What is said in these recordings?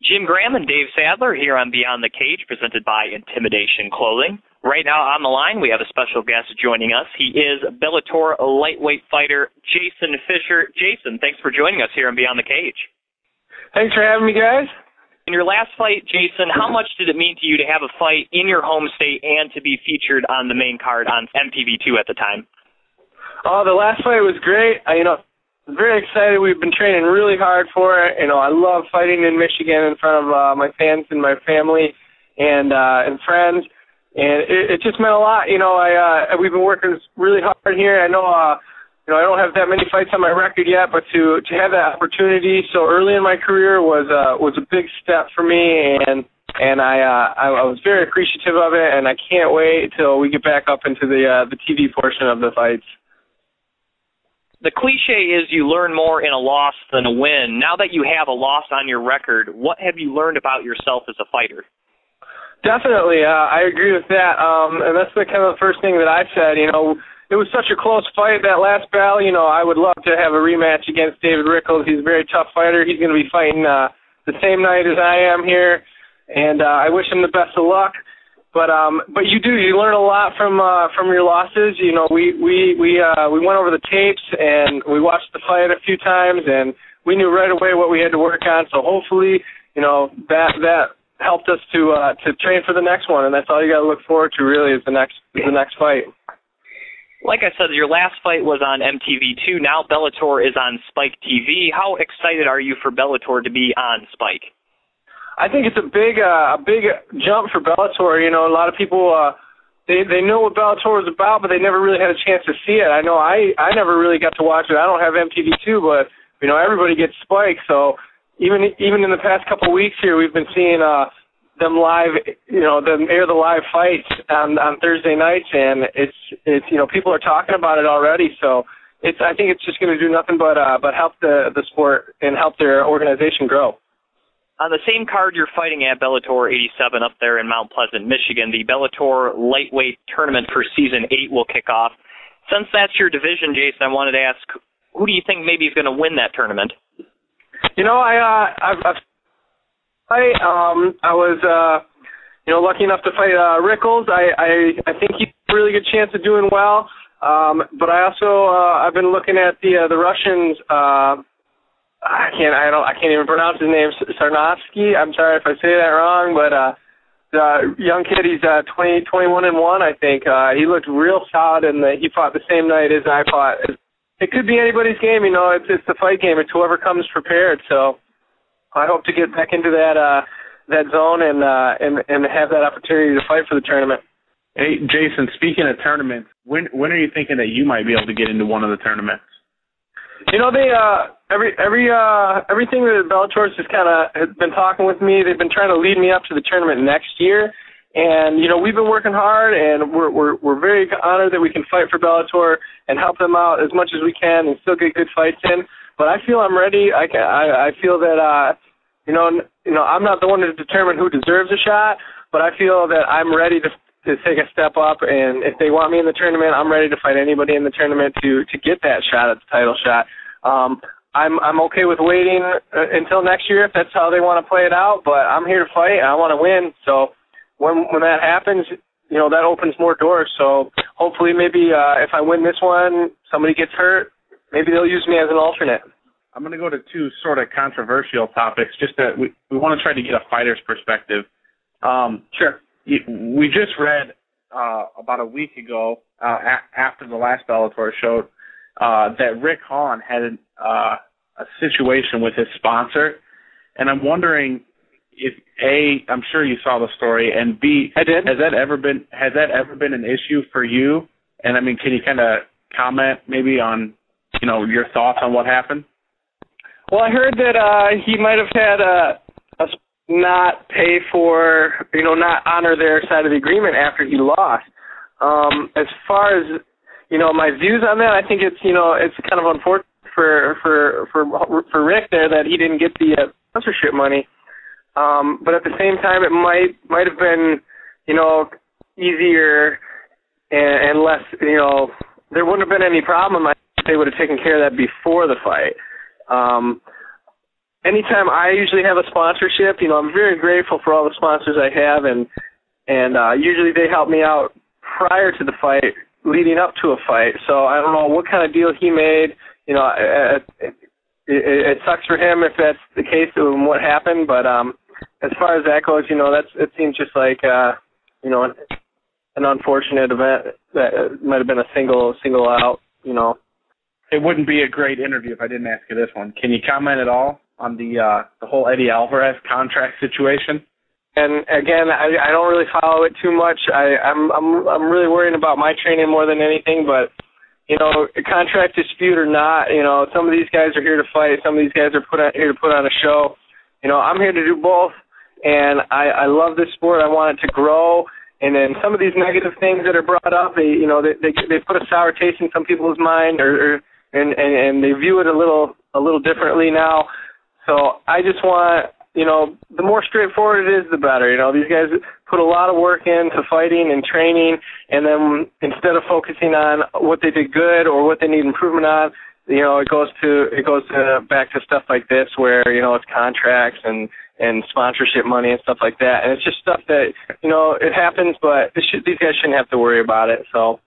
Jim Graham and Dave Sadler here on Beyond the Cage, presented by Intimidation Clothing. Right now on the line, we have a special guest joining us. He is Bellator lightweight fighter Jason Fischer. Jason, thanks for joining us here on Beyond the Cage. Thanks for having me, guys. In your last fight, Jason, how much did it mean to you to have a fight in your home state and to be featured on the main card on MTV2 at the time? Oh, the last fight was great. I'm very excited. We've been training really hard for it. I love fighting in Michigan in front of my fans and my family and friends. And it just meant a lot. We've been working really hard here. I know, I don't have that many fights on my record yet, but to have that opportunity so early in my career was a big step for me, and I was very appreciative of it, and I can't wait till we get back up into the TV portion of the fights. The cliche is you learn more in a loss than a win. Now that you have a loss on your record, what have you learned about yourself as a fighter? Definitely, I agree with that, and that's the first thing that I said. It was such a close fight, that last battle. I would love to have a rematch against David Rickles. He's a very tough fighter. He's going to be fighting the same night as I am here, and I wish him the best of luck. But you learn a lot from your losses. We went over the tapes and we watched the fight a few times, and we knew right away what we had to work on. So hopefully, that helped us to train for the next one, and that's all you got to look forward to really is the next fight. Like I said, your last fight was on MTV2. Now Bellator is on Spike TV. How excited are you for Bellator to be on Spike? I think it's a big jump for Bellator. A lot of people they know what Bellator is about, but they never really had a chance to see it. I know I never really got to watch it. I don't have MTV2, but everybody gets Spike. So even in the past couple of weeks here, we've been seeing them live. Them air the live fights on Thursday nights, and it's people are talking about it already. So I think it's just going to do nothing but help the sport and help their organization grow. On the same card you're fighting at, Bellator 87 up there in Mount Pleasant, Michigan, the Bellator lightweight tournament for Season 8 will kick off. Since that's your division, Jason, I wanted to ask, who do you think maybe is going to win that tournament? I was lucky enough to fight Rickles. I think he's a really good chance of doing well. But I also I've been looking at the Russians. I can't even pronounce his name, Sarnovsky. I'm sorry if I say that wrong, but the young kid, he's 21-1, I think. He looked real solid, and he fought the same night as I fought. It could be anybody's game, it's the fight game. It's whoever comes prepared. So I hope to get back into that zone and have that opportunity to fight for the tournament. Hey, Jason, speaking of tournaments, when are you thinking that you might be able to get into one of the tournaments? They everything that Bellator's just has been talking with me. They've been trying to lead me up to the tournament next year, and we've been working hard, and we're very honored that we can fight for Bellator and help them out as much as we can and still get good fights in. But I feel I'm ready. I feel that I'm not the one to determine who deserves a shot, but I feel that I'm ready to take a step up, and if they want me in the tournament, I'm ready to fight anybody in the tournament to get that shot at the title shot. I'm okay with waiting until next year if that's how they want to play it out, but I'm here to fight and I want to win. So when that happens, that opens more doors. So hopefully maybe if I win this one, somebody gets hurt, maybe they'll use me as an alternate. I'm going to go to two sort of controversial topics, just that we want to try to get a fighter's perspective. Sure. We just read about a week ago, after the last Bellator show, that Rick Hahn had a situation with his sponsor, and I'm wondering if A, I'm sure you saw the story, and B, I did. Has that ever been an issue for you? And can you kind of comment maybe on your thoughts on what happened? Well, I heard that he might have had a not pay for, not honor their side of the agreement after he lost. As far as, my views on that, I think it's, it's kind of unfortunate for Rick there that he didn't get the sponsorship money. But at the same time, it might have been, easier and less, there wouldn't have been any problem if they would have taken care of that before the fight. anytime I usually have a sponsorship, I'm very grateful for all the sponsors I have, and usually they help me out prior to the fight, leading up to a fight. So I don't know what kind of deal he made. It sucks for him if that's the case and what happened, but as far as that goes, it seems just like an unfortunate event that might have been a single out. It wouldn't be a great interview if I didn't ask you this one. Can you comment at all on the whole Eddie Alvarez contract situation? And again, I don't really follow it too much. I'm really worrying about my training more than anything, but a contract dispute or not, some of these guys are here to fight. Some of these guys are here to put on a show. I'm here to do both, and I love this sport. I want it to grow. And then some of these negative things that are brought up, they put a sour taste in some people's mind, and they view it a little differently now. So I just want, the more straightforward it is, the better. These guys put a lot of work into fighting and training, and then instead of focusing on what they did good or what they need improvement on, it goes back to stuff like this where, it's contracts and sponsorship money and stuff like that. And it's just stuff that, it happens, but these guys shouldn't have to worry about it. So,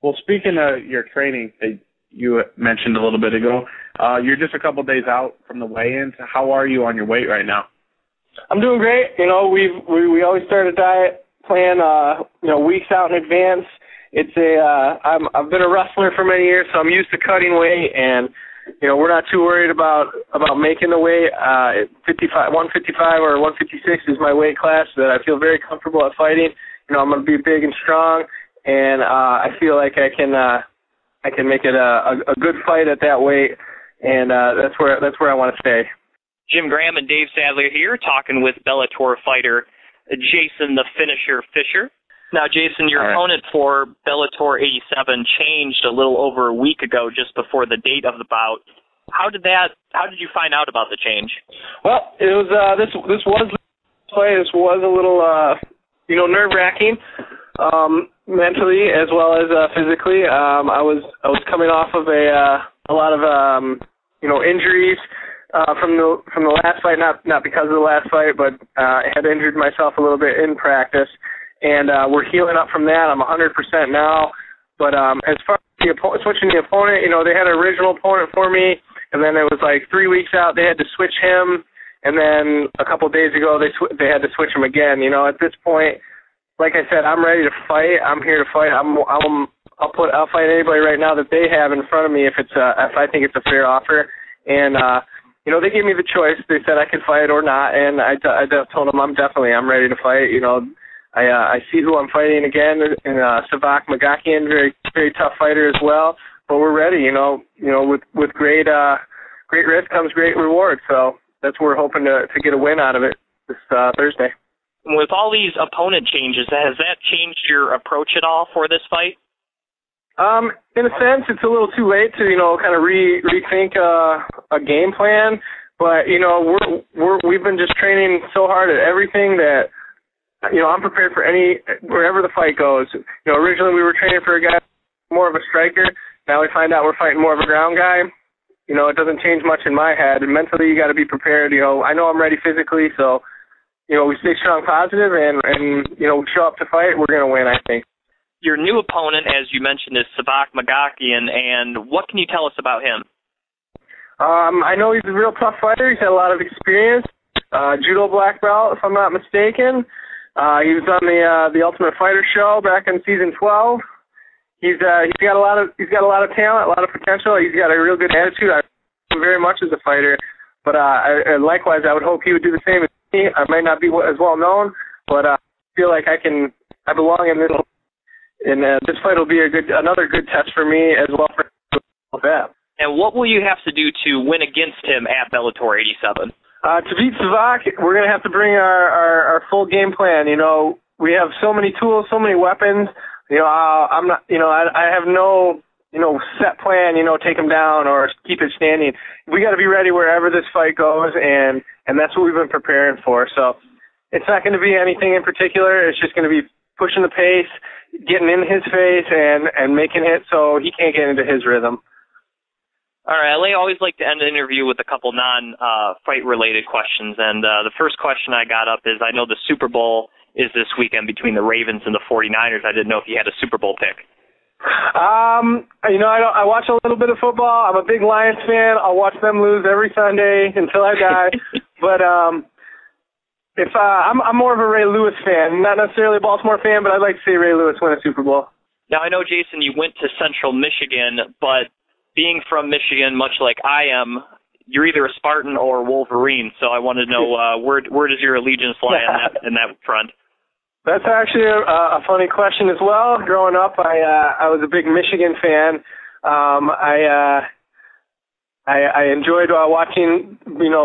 well, speaking of your training that you mentioned a little bit ago, you're just a couple days out from the weigh-ins. How are you on your weight right now? I'm doing great. We always start a diet plan, weeks out in advance. I've been a wrestler for many years, so I'm used to cutting weight, and we're not too worried about making the weight. 155 or 156 is my weight class that I feel very comfortable at fighting. I'm going to be big and strong, and I feel like I can make it a good fight at that weight, and that's where I want to stay. Jim Graham and Dave Sadler here, talking with Bellator fighter Jason the Finisher Fischer. Now, Jason, your opponent for Bellator 87 changed a little over a week ago, just before the date of the bout. How did you find out about the change? Well, it was this was a little nerve-wracking, mentally as well as physically. I was coming off of a lot of injuries from the last fight, not because of the last fight, but I had injured myself a little bit in practice. And we're healing up from that. I'm 100% now. But as far as switching the opponent, they had an original opponent for me, and then it was like 3 weeks out, they had to switch him, and then a couple of days ago, they had to switch him again. At this point, like I said, I'm ready to fight. I'm here to fight. I'll fight anybody right now that they have in front of me if I think it's a fair offer. And they gave me the choice. They said I could fight or not, and I told them I'm ready to fight. I see who I'm fighting again, and Magaviak, very, very tough fighter as well. But we're ready, with great risk comes great reward. So that's what we're hoping to get a win out of it this Thursday. With all these opponent changes, has that changed your approach at all for this fight? In a sense, it's a little too late to, kind of rethink a game plan. But, we've been just training so hard at everything that, I'm prepared for wherever the fight goes. Originally we were training for a guy more of a striker. Now we find out we're fighting more of a ground guy. It doesn't change much in my head. And mentally you got to be prepared. I know I'm ready physically, so, we stay strong, positive, and we show up to fight, we're going to win, I think. Your new opponent, as you mentioned, is Magaviak, and what can you tell us about him? I know he's a real tough fighter. He's had a lot of experience. Judo black belt, if I'm not mistaken. He was on the Ultimate Fighter show back in season 12. He's got a lot of talent, a lot of potential. He's got a real good attitude. I like him very much as a fighter, but likewise, I would hope he would do the same as me. I might not be as well known, but I feel like I belong in this. And this fight will be another good test for me as well for that. And what will you have to do to win against him at Bellator 87? To beat Savak, we're going to have to bring our full game plan. We have so many tools, so many weapons. I'm not. I have no set plan. Take him down or keep it standing. We got to be ready wherever this fight goes, and that's what we've been preparing for. So it's not going to be anything in particular. It's just going to be pushing the pace, getting in his face, and making it so he can't get into his rhythm. All right, I always like to end the interview with a couple non-fight-related questions, and the first question I got up is, I know the Super Bowl is this weekend between the Ravens and the 49ers. I didn't know if you had a Super Bowl pick. I watch a little bit of football. I'm a big Lions fan. I'll watch them lose every Sunday until I die. But if I'm more of a Ray Lewis fan, not necessarily a Baltimore fan, but I'd like to see Ray Lewis win a Super Bowl. Now, I know, Jason, you went to Central Michigan, but being from Michigan, much like I am, you're either a Spartan or Wolverine. So I wanted to know where does your allegiance lie in that front? That's actually a funny question as well. Growing up, I was a big Michigan fan. I enjoyed watching,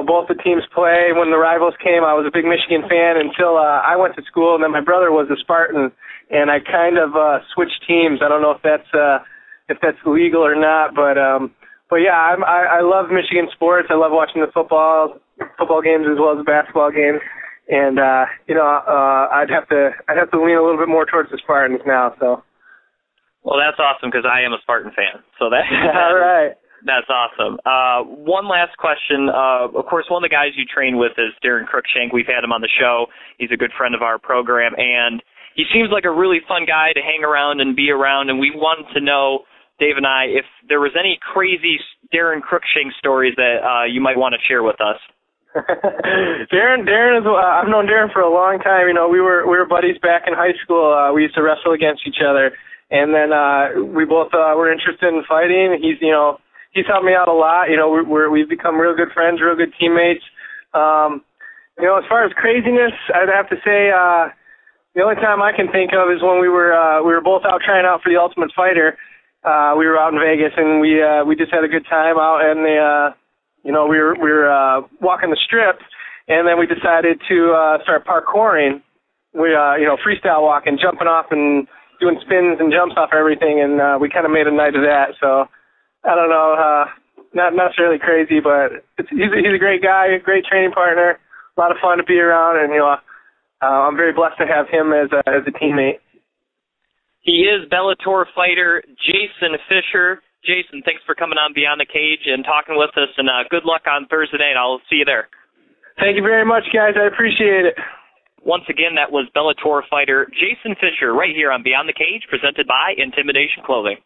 both the teams play. When the rivals came, I was a big Michigan fan until I went to school, and then my brother was a Spartan, and I kind of switched teams. I don't know if that's legal or not, but yeah, I love Michigan sports. I love watching the football games as well as the basketball games. And I'd have to lean a little bit more towards the Spartans now. So. Well, that's awesome because I am a Spartan fan. So that all right. That's awesome. One last question. Of course, one of the guys you train with is Darren Cruikshank. We've had him on the show. He's a good friend of our program, and he seems like a really fun guy to hang around and be around. And we wanted to know, Dave and I, if there was any crazy Darren Cruikshank stories that you might want to share with us. Darren is. I've known Darren for a long time. We were buddies back in high school. We used to wrestle against each other, and then we both were interested in fighting. He's helped me out a lot. We've become real good friends, real good teammates. As far as craziness, I'd have to say the only time I can think of is when we were both out trying out for the Ultimate Fighter. We were out in Vegas, and we just had a good time out, and we were walking the strip, and then we decided to start parkouring. We freestyle walking, jumping off and doing spins and jumps off everything, and we kind of made a night of that. So I don't know, not necessarily crazy, but he's a great guy, great training partner, a lot of fun to be around, and I'm very blessed to have him as a teammate. He is Bellator fighter Jason Fischer. Jason, thanks for coming on Beyond the Cage and talking with us, and good luck on Thursday night. I'll see you there. Thank you very much, guys. I appreciate it. Once again, that was Bellator fighter Jason Fischer right here on Beyond the Cage, presented by Intimidation Clothing.